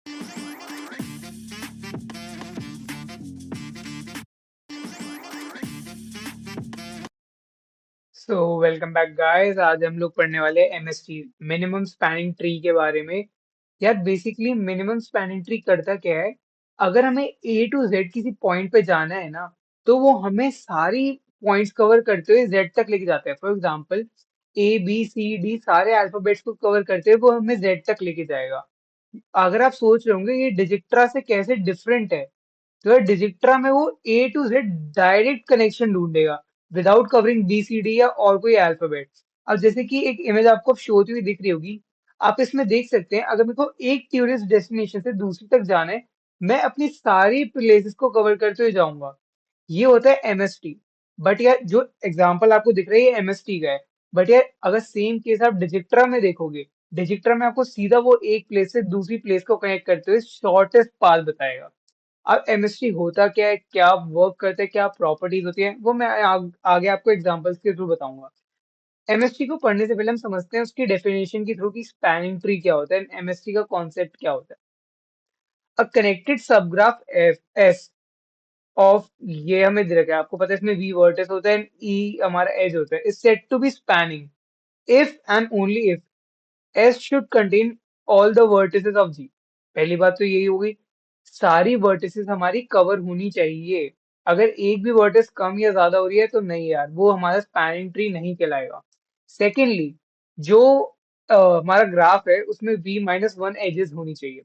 So welcome back guys. आज हम लोग पढ़ने वाले हैं एमएसटी मिनिमम स्पैनिंग ट्री के बारे में। यार बेसिकली मिनिमम स्पैनिंग ट्री करता क्या है? अगर हमें ए टू जेड किसी पॉइंट पे जाना है ना, तो वो हमें सारी पॉइंट्स कवर करते हुए जेड तक लेके जाता है। For example A B C D सारे अल्फाबेट्स को कवर करते हुए वो हमें जेड तक लेके जाएगा। अगर आप सोच रहे होंगे ये डिजिक्ट्रा से कैसे डिफरेंट है, तो डिजिक्ट्रा में वो A to Z direct connection ढूंढेगा without covering B C D या और कोई अल्फाबेट। अब जैसे कि एक इमेज आपको शो होती हुई दिख रही होगी, आप इसमें देख सकते हैं अगर मेरे को एक टूरिस्ट डेस्टिनेशन से दूसरी तक जाना है, मैं अपनी सारी प्लेसेस को कवर करते हुए जाऊंगा। ये होता है एमएसटी। बट यार जो एग्जांपल आपको दिख रहा है ये एमएसटी का है। बट यार अगर सेम केस आप डिजिक्ट्रा में देखोगे, डिजिक्ट्रा में आपको सीधा वो एक प्लेस से दूसरी प्लेस को कनेक्ट करते हुए शॉर्टेस्ट पाथ बताएगा। अब एमएसटी होता क्या है, क्या वर्क करता है, क्या प्रॉपर्टीज होती है, वो मैं आगे आपको एग्जांपल्स के थ्रू बताऊंगा। एमएसटी को पढ़ने से पहले हम समझते हैं उसकी डेफिनेशन के थ्रू कि स्पैनिंग ट्री क्या होता है, एमएसटी का कॉन्सेप्ट क्या होता है। A connected subgraph F S of, ये हमें दे रखा है, आपको पता है इसमें वी वर्टेक्स होता है, ई हमारा एज होता है, is said to be spanning if and only if S should contain all the vertices of G. पहली बात तो यही होगी, सारी वर्टिसेस हमारी कवर होनी चाहिए। अगर एक भी वर्टिस कम या ज्यादा हो रही है तो नहीं यार, वो हमारा स्पैनिंग ट्री नहीं कहलाएगा। सेकेंडली, जो हमारा ग्राफ है उसमें वी माइनस वन एजेस होनी चाहिए।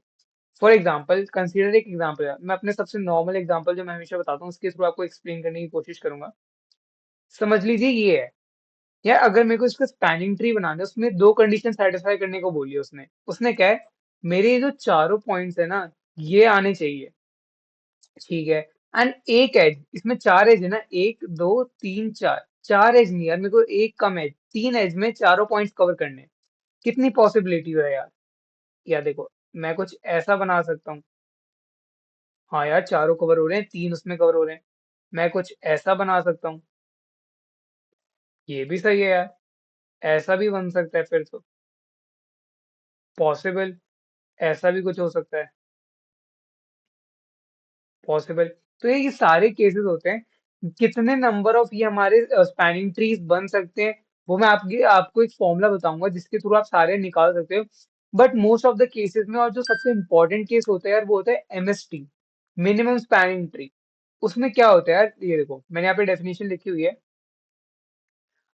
फॉर एग्जाम्पल कंसीडर, एक एग्जाम्पल है, मैं अपने सबसे नॉर्मल एग्जाम्पल जो मैं हमेशा बताता हूँ उसके थ्रू आपको एक्सप्लेन करने की कोशिश करूंगा। समझ लीजिए ये है, या अगर मेरे को इसका स्पैनिंग ट्री बनाना है, उसमें दो कंडीशन सेटिस्फाई करने को बोली है उसने। उसने क्या है, मेरे ये जो चारों पॉइंट्स है ना, ये आने चाहिए, ठीक है। एंड एक एज, इसमें चार एज है ना, एक दो तीन चार, चार एज नहीं यार, मेरे को एक कम एज, तीन एज में चारों पॉइंट्स कवर करने हैं। कितनी पॉसिबिलिटी है यार? या देखो, मैं कुछ ऐसा बना सकता हूँ। हाँ यार, चारों कवर हो रहे हैं, तीन उसमें कवर हो रहे हैं। मैं कुछ ऐसा बना सकता हूँ, ये भी सही है यार। ऐसा भी बन सकता है फिर तो, पॉसिबल। ऐसा भी कुछ हो सकता है, पॉसिबल। तो ये सारे केसेस होते हैं। कितने नंबर ऑफ ये हमारे स्पैनिंग ट्रीज बन सकते हैं, वो मैं आपको एक फॉर्मूला बताऊंगा जिसके थ्रू आप सारे निकाल सकते हो। But most of the cases में, और जो सबसे इंपॉर्टेंट केस होता है यार, वो होता है एमएसटी, मिनिमम स्पैनिंग ट्री। उसमें क्या होता है यार, ये देखो मैंने यहाँ पे डेफिनेशन लिखी हुई है।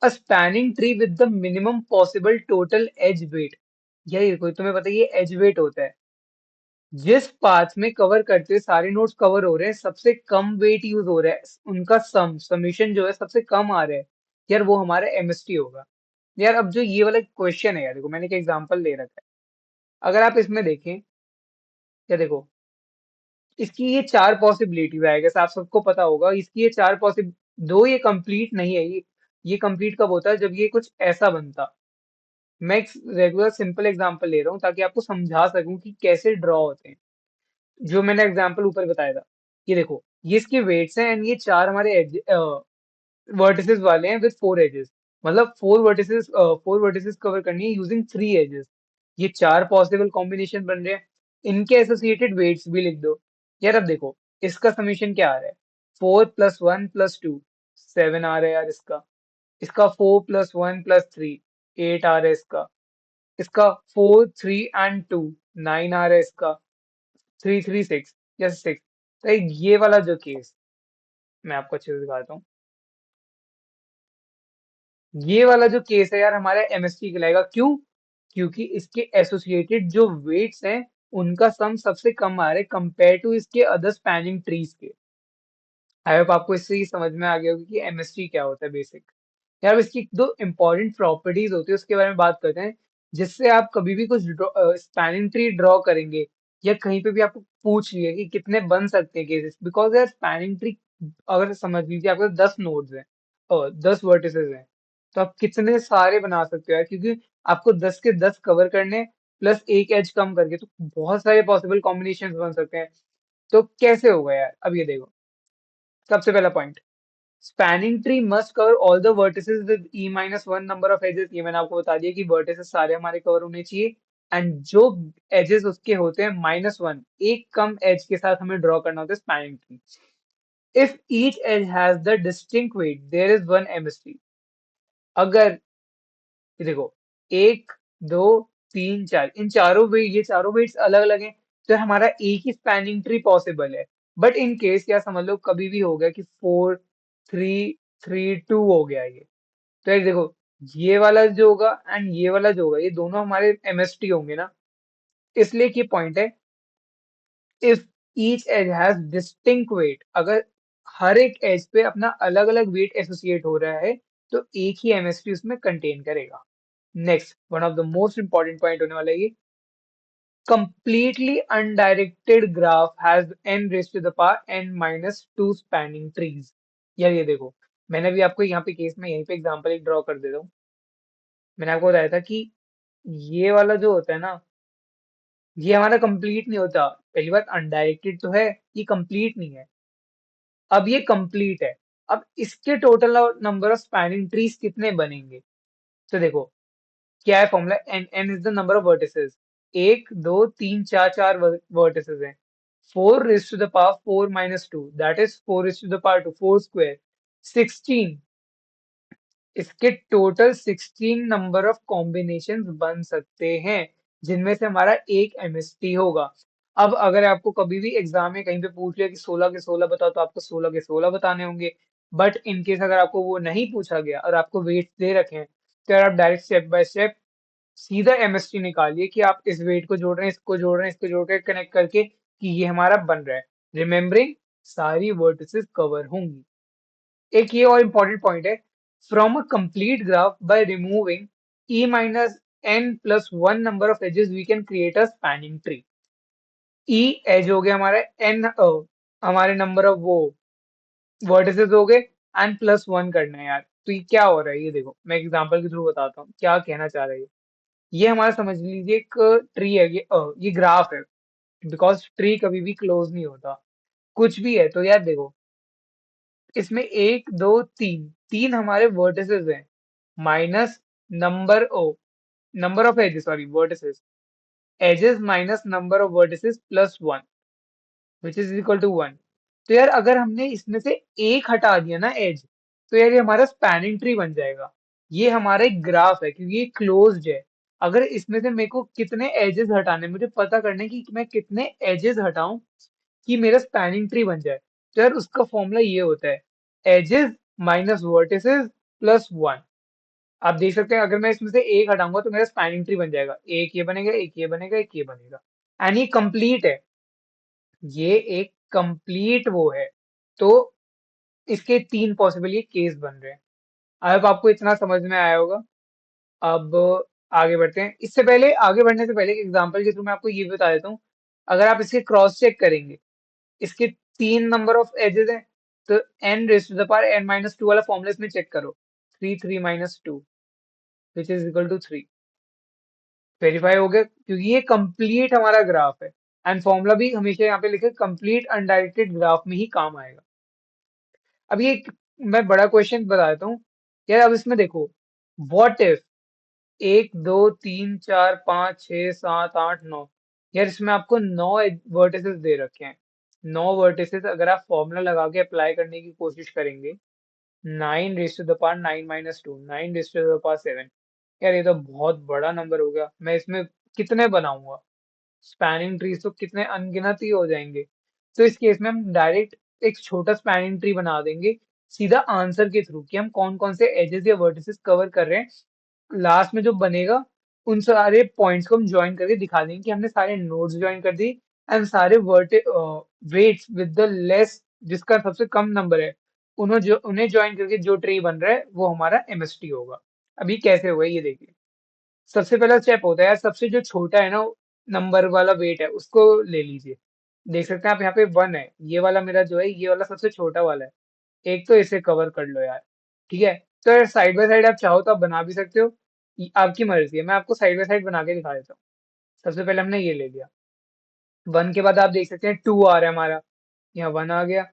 A spanning tree with the minimum possible total edge weight. यही देखो, तुम्हें पता है ये एज वेट होता है। जिस पाथ में कवर करते हुए सारे नोड्स कवर हो रहे हैं, सबसे कम वेट यूज हो रहा है, उनका समीशन जो है सबसे कम आ रहा है, यार वो हमारा एमएसटी होगा। यार अब जो ये वाला क्वेश्चन है यार, देखो मैंने एक एग्जांपल दे रखा है। अगर आप इसमें देखें, या देखो, इसकी ये चार पॉसिबिलिटी आएगा, आप सबको पता होगा इसकी ये चार पॉसिब, दो ये कंप्लीट नहीं है। ये कंप्लीट कब होता है, जब ये कुछ ऐसा बनता। मैं एक रेगुलर सिंपल एग्जांपल ले रहा हूँ ताकि आपको समझा सकूं कि कैसे ड्रॉ होते हैं। जो मैंने एग्जांपल ऊपर बताया था, ये देखो, ये इसके वेट्स हैं, एंड ये चार हमारे वर्टिसेस वाले हैं विद फोर एजेस। मतलब फोर वर्टिसेस कवर करनी है यूजिंग थ्री एजेस। ये चार पॉसिबल कॉम्बिनेशन बन रहे हैं, इनके एसोसिएटेड वेट्स भी लिख दो। यार अब देखो, इसका समीशन क्या आ रहा है, four plus one plus two, seven आ रहा है यार इसका। इसका four plus one plus three, eight आ रहा है इसका। इसका four three and two, nine आ रहा है इसका। Three three six, yes six. तो ये वाला जो केस, मैं आपको अच्छे से दिखाता हूँ। ये वाला जो केस है यार, हमारा एमएसटी कहलाएगा। क्यों? क्योंकि इसके एसोसिएटेड जो वेट्स हैं, उनका सम सबसे कम आ रहा है कंपेयर टू इसके अदर स्पैनिंग ट्रीज के। आई होप आपको इससे ही समझ में आ गया होगा कि एमएसटी क्या होता है बेसिक। यार अब इसकी दो इंपॉर्टेंट प्रॉपर्टीज होती है, उसके बारे में बात करते हैं। जिससे आप कभी भी कुछ स्पैनिंग ट्री ड्रॉ करेंगे, या कहीं पे भी आपको पूछ लिया कि कितने बन सकते हैं केसेस, बिकॉज यार स्पैनिंग ट्री, अगर समझ लीजिए आपके 10 नोड्स हैं और 10 वर्टिसेस हैं, तो आप कितने सारे बना सकते हो यार, क्योंकि आपको 10 के 10 कवर करने, प्लस एक एज कम करके, तो बहुत सारे पॉसिबल कॉम्बिनेशन बन सकते हैं। तो कैसे होगा यार, अब ये देखो। सबसे पहला point, spanning tree must cover all the vertices with e minus one number of edges. ये मैंने आपको बता दिया कि वर्टिसेस सारे हमारे कवर होने चाहिए, एंड जो एजेस उसके होते हैं -1, एक कम एज के साथ हमें ड्रॉ करना होता है spanning tree. If each edge has the distinct weight there is one MST. अगर ये देखो, एक, दो, तीन, चार, इन चारों वेट, ये चारों वेट्स अलग अलग हैं, तो हमारा एक ही स्पैनिंग ट्री पॉसिबल है। बट इन केस या समझ लो कभी भी हो गया कि 4, 3, 3, 2 हो गया ये, तो ये देखो, ये वाला जो होगा एंड ये वाला जो होगा, ये दोनों हमारे एमएसटी होंगे ना। इसलिए की पॉइंट है, if each edge has distinct weight, अगर हर एक एज पे अपना अलग अलग वेट एसोसिएट हो रहा है, तो एक ही एमएसटी उसमें कंटेन करेगा। Next, one of the most important point होने वाला है ये, completely undirected graph has n raised to the power n minus 2 spanning trees। यार ये देखो, मैंने भी आपको यहाँ पे केस में यहीं पे एग्जांपल एक ड्रॉ कर देता हूँ। मैंने आपको बताया था कि ये वाला जो होता है ना, ये हमारा कंप्लीट नहीं होता। पहली बात, अनडायरेक्टेड तो है, ये कंप्लीट नहीं है। अब ये कंप्लीट है, अब इसके total number of spanning trees कितने बनेंगे? तो देखो, क्या है formula, n is the number of vertices. एक, दो, तीन, चार, चार वर्टिसेस हैं। 4 raised to the power 4 - 2, that is 4 raised to the power 2, 4 square, 16। इसके टोटल 16 नंबर ऑफ कॉम्बिनेशन बन सकते हैं, जिनमें से हमारा एक एमएसटी होगा। अब अगर आपको कभी भी एग्जाम में कहीं पे पूछ लिया कि 16 के 16 बताओ, तो आपको 16 के 16 बताने होंगे। बट इनकेस अगर आपको वो नहीं पूछा गया और आपको वेट्स दे रखे हैं, तो यार आप डायरेक्ट स्टेप बाय स्टेप सीधा एमएसटी निकालिए कि आप इस वेट को जोड़ रहे हैं, इसको जोड़ रहे हैं, इसको जोड़ के कनेक्ट करके कि ये हमारा बन रहा है। रिमेम्बरिंग, सारी वर्टिसेस कवर होंगी। एक ये और इम्पोर्टेंट पॉइंट है, from a complete graph by removing e minus n plus 1 number of edges we can create a spanning tree. e edge हो गया हमारा, n हमारे नंबर ऑफ वो वर्टिसेस हो गए, एंड प्लस 1 करना है यार। तो ये क्या हो रहा है, ये देखो मैं एग्जांपल के थ्रू बताता हूँ क्या कहना चाह रहा है ये हमारा समझ लीजिए एक ट्री है, ये ग्राफ है। बिकॉज ट्री कभी भी क्लोज नहीं होता, कुछ भी है। तो यार देखो, इसमें एक, दो, तीन, तीन हमारे वर्टिसेस हैं, माइनस नंबर ओ number of edges, sorry vertices, edges minus number of vertices plus 1, which is equal to 1। तो यार अगर हमने इसमें से एक हटा दिया ना एज, तो यार ये हमारा स्पैनिंग ट्री बन जाएगा। ये हमारा एक ग्राफ है क्योंकि ये क्लोज्ड है। अगर इसमें से मेरे को कितने एजेस हटाने, मुझे पता करना है कि मैं कितने एजेस हटाऊं कि मेरा स्पैनिंग ट्री बन जाए, तो यार उसका फॉर्मूला ये होता है, एजेस माइनस वर्टिसेस प्लस 1। आप देख सकते हैं अगर मैं इसमें से एक हटाऊंगा तो मेरा स्पैनिंग ट्री बन जाएगा, एक ये बनेगा, एक ये बनेगा, एक ये बनेगा, एंड ये कंप्लीट है। ये एक कंप्लीट वो है। तो इसके तीन पॉसिबल ये केस बन रहे हैं। अब आपको इतना समझ में आया होगा। अब आगे बढ़ते हैं। इससे पहले, आगे बढ़ने से पहले एक एग्जांपल के थ्रू मैं आपको ये बता देता हूँ। अगर आप इसके क्रॉस चेक करेंगे, इसके तीन नंबर ऑफ एजेस हैं, तो n raise to the power n minus 2 वाला फॉर्मूला इसमें चेक करो, 3 - 3 - 2 which is equal to 3। Verify हो गया क्योंकि ये कंप्लीट हमारा ग्राफ है, एंड फॉर्मूला भी हमेशा यहाँ पे लिखे कंप्लीट अनडायरेक्टेड ग्राफ में ही काम आएगा। अब ये मैं बड़ा क्वेश्चन बता देता हूँ यार। अब इसमें देखो, व्हाट इफ एक, दो, तीन, चार, पाँच, छः, सात, आठ, नौ, यार इसमें आपको 9 वर्टिसेस दे रखे हैं। 9 वर्टिसेस अगर आप फॉर्मूला लगा के अप्लाई करने की कोशिश करेंगे, 9 raised to the power 9 - 2, 9 raised to the power 7, यार ये तो बहुत बड़ा नंबर हो गया। मैं इसमें कितने बनाऊंगा? स्पैनिंग ट्रीज तो कितने अनगिनत ही हो जाएंगे। तो इस केस में हम डायरेक्ट एक छोटा स्पैनिंग ट्री बना देंगे, सीधा आंसर के थ्रू कि हम कौन कौन से एजेस या वर्टिसेस कवर कर रहे हैं। लास्ट में जो बनेगा, उन सारे पॉइंट्स को हम ज्वाइन करके दिखा देंगे कि हमने सारे नोड्स ज्वाइन कर दी, एंड सारे वेट्स विद द लेस, जिसका सबसे कम नंबर है, उन्हें ज्वाइन करके जो ट्री बन रहा है वो हमारा एमएसटी होगा। अभी कैसे हुआ है ये देखिए। सबसे पहला स्टेप होता है यार, सबसे जो छोटा है ना नंबर वाला वेट है, उसको ले लीजिए। देख सकते हैं आप यहाँ पे 1 है, ये वाला मेरा जो है, ये वाला सबसे छोटा वाला है। एक तो इसे कवर कर लो यार, ठीक है। तो यार साइड बाय साइड आप चाहो तो आप बना भी सकते हो, आपकी मर्जी है। मैं आपको साइड बाय साइड बना के दिखा देता हूँ। सबसे पहले हमने ये ले लिया, 1 के बाद आप देख सकते हैं 2 आ रहा है हमारा, यहाँ 1 आ गया,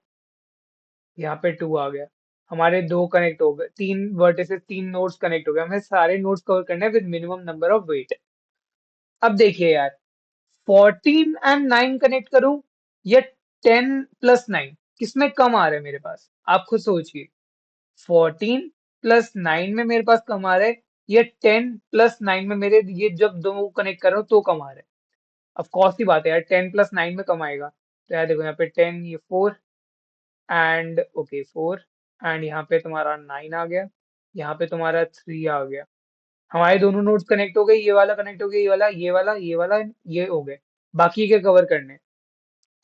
यहाँ पे 2 आ गया। हमारे दो कनेक्ट हो गए, तीन वर्टिसेस, तीन नोड्स कनेक्ट हो गए। हमें सारे नोड्स कवर करने हैं with minimum number of weight. अब देखिए यार, 14 एंड 9 कनेक्ट करूं या 10 प्लस 9, किसमें कम आ रहा है मेरे पास, आप खुद सोचिए। 14 प्लस 9 में मेरे पास कम आ रहा है, या 10 प्लस 9 में मेरे ये जब दो कनेक्ट कर रहा हूं तो कम आ रहा है। ऑफ कोर्स की बात है यार, 10 प्लस 9 में कम आएगा। तो यार देखो यहाँ पे 10, ये 4 एंड ओके 4, एंड यहाँ पे तुम्हारा 9 आ गया, यहाँ पे तुम्हारा 3 आ गया। हमारे दोनों नोड्स कनेक्ट हो गए, ये वाला कनेक्ट हो गया, ये वाला, ये वाला, ये वाला, ये हो गए। बाकी के कवर करने हैं।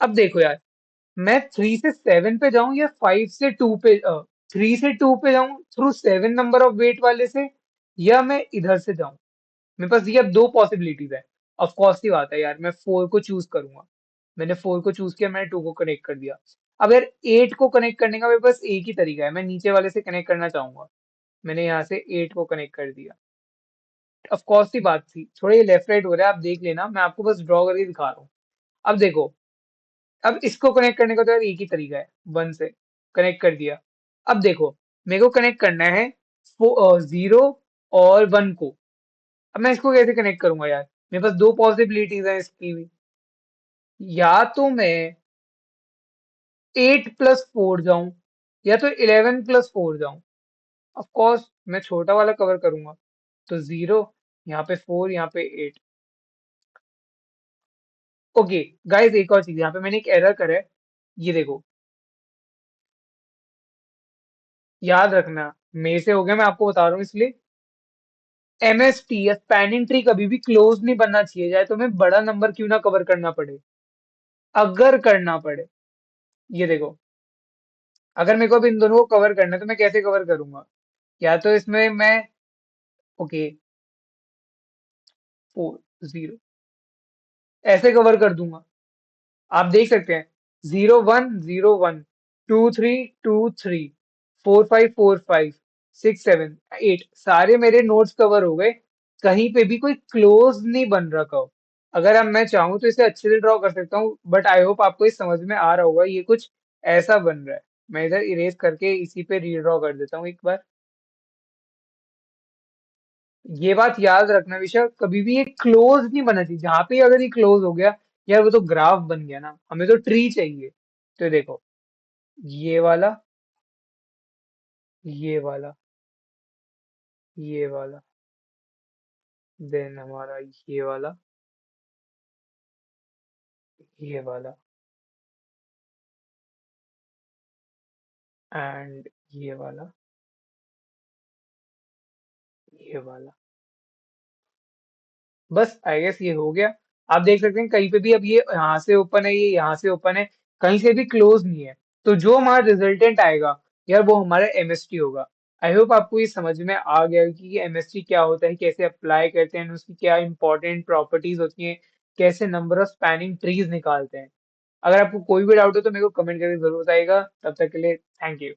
अब देखो यार, मैं 3 से 7 पे जाऊं या 5 से 2 पे, 3 से 2 पे जाऊं थ्रू 7 नंबर ऑफ वेट वाले से, या मैं इधर से जाऊं। मेरे पास ये अब दो पॉसिबिलिटीज है। ऑफ कोर्स की बात है यार, मैं 4 को चूज करूंगा। मैंने 4 को चूज किया, मैंने 2 को कनेक्ट कर दिया। अब यार 8 को कनेक्ट करने का मेरे पास एक ही तरीका है, मैं नीचे वाले से कनेक्ट करना चाहूंगा। मैंने यहाँ से 8 को कनेक्ट कर दिया। ऑफ कोर्स की बात थी, थोड़ा ये लेफ्ट राइट हो रहा है, आप देख लेना, मैं आपको बस ड्रॉ करके दिखा रहा हूँ। अब देखो, अब इसको कनेक्ट करने का तो यार एक ही तरीका है, 1 से कनेक्ट कर दिया। अब देखो, मेरे को कनेक्ट करना है 0 और 1 को। अब मैं इसको कैसे कनेक्ट करूंगा यार, मेरे पास दो पॉसिबिलिटीज हैं इसकी भी। या तो मैं 8 प्लस 4 जाऊं, या तो 11 प्लस 4 जाऊं। ऑफ कोर्स मैं छोटा वाला कवर करूंगा, तो 0, यहाँ पे 4, यहाँ पे 8। ओके गाइस, एक और चीज, यहाँ पे मैंने एक एरर करा है, ये देखो, याद रखना, मेरे से हो गया, मैं आपको बता रहा हूँ इसलिए। एमएसटी या स्पैनिंग ट्री कभी भी क्लोज नहीं बनना चाहिए, चाहे तुम्हें बड़ा नंबर क्यों ना कवर करना पड़े। अगर करना पड़े, ये देखो, अगर मेरे को अब इन दोनों को कवर करना है तो मैं कैसे कवर करूंगा। या तो इसमें मैं, ओके, 4 0 ऐसे कवर कर दूंगा। आप देख सकते हैं, 0 1 0 1, 2 3 2 3, 4 5 4 5, 6 7 8, सारे मेरे नोट्स कवर हो गए। कहीं पे भी कोई क्लोज नहीं बन रहा कर्व। अगर अब मैं चाहूँ तो इसे अच्छे से ड्रॉ कर सकता हूँ, बट आई होप आपको ये समझ में आ रहा होगा, ये कुछ ऐसा बन रहा है। मैं इधर इरेज करके इसी पे रीड्रॉ कर देता हूँ एक बार। ये बात याद रखना विषय, कभी भी ये क्लोज नहीं बनना चाहिए। जहां पे अगर ये क्लोज हो गया, यार वो तो ग्राफ बन गया ना, हमें तो ट्री चाहिए। तो देखो, ये वाला, ये वाला, ये वाला, देन हमारा ये वाला, ये वाला, एंड ये वाला, ये वाला। बस आई गेस ये हो गया। आप देख सकते हैं कहीं पे भी अब ये यहाँ से ओपन है, ये यहाँ से ओपन है, कहीं से भी क्लोज नहीं है। तो जो हमारा रिजल्टेंट आएगा यार, वो हमारा एमएसटी होगा। आई होप आपको ये समझ में आ गया कि ये एमएसटी क्या होता है, कैसे अप्लाई करते हैं, उसकी क्या इंपॉर्टेंट प्रॉपर्टीज होती हैं, कैसे नंबर ऑफ स्पैनिंग ट्रीज निकालते हैं। अगर आपको कोई भी डाउट हो तो मेरे को कमेंट करके जरूर बताइएगा। तब तक के लिए थैंक यू।